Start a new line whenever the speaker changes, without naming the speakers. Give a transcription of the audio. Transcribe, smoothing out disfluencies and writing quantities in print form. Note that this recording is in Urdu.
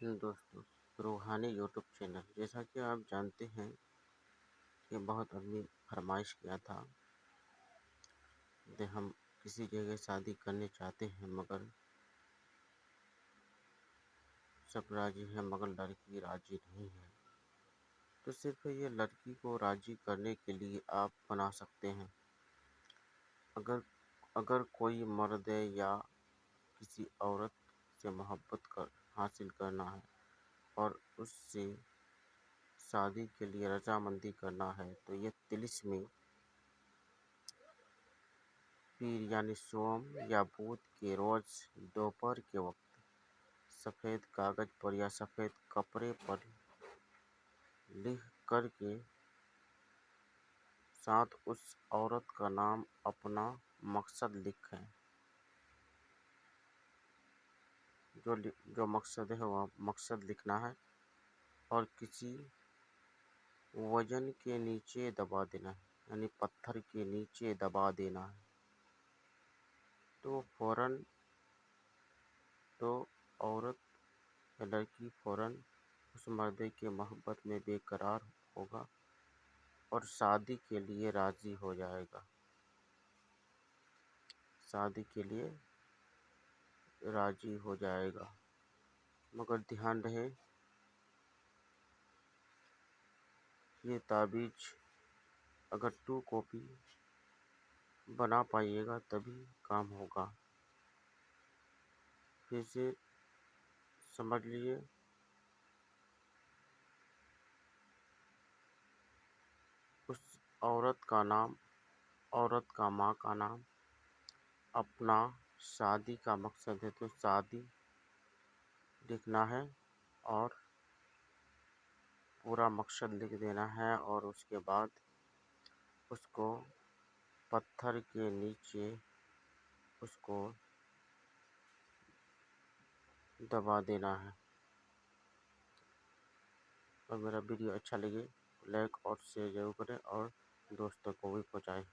دوستوں، روحانی یوٹیوب چینل جیسا کہ آپ جانتے ہیں کہ بہت آدمی فرمائش کیا تھا کہ ہم کسی جگہ شادی کرنے چاہتے ہیں مگر سب راضی ہیں مگر لڑکی راضی نہیں ہے، تو صرف یہ لڑکی کو راضی کرنے کے لیے آپ بنا سکتے ہیں۔ اگر کوئی مرد ہے یا کسی عورت سے محبت حاصل کرنا ہے اور اس سے شادی کے لیے رضامندی کرنا ہے تو یہ طلسمی پیر یعنی سوم یا بدھ کے روز دوپہر کے وقت سفید کاغذ پر یا سفید کپڑے پر لکھ کر کے ساتھ اس عورت کا نام اپنا مقصد لکھیں۔ جو مقصد ہے وہ مقصد لکھنا ہے اور کسی وزن کے نیچے دبا دینا ہے، یعنی پتھر کے نیچے دبا دینا ہے، تو فوراً عورت یا لڑکی فوراً اس مرد کی محبت میں بے قرار ہوگا اور شادی کے لیے راضی ہو جائے گا۔ مگر دھیان رہے یہ تعویذ اگر 2 کاپی بنا پائیے گا تبھی کام ہوگا۔ پھر سے سمجھ لیجیے، اس عورت کا نام، عورت کا ماں کا نام، اپنا شادی کا مقصد ہے تو شادی لکھنا ہے اور پورا مقصد لکھ دینا ہے، اور اس کے بعد اس کو پتھر کے نیچے اس کو دبا دینا ہے۔ اور میرا ویڈیو اچھا لگے لائک اور شیئر ضرور کریں اور دوستوں کو بھی پہنچائیں۔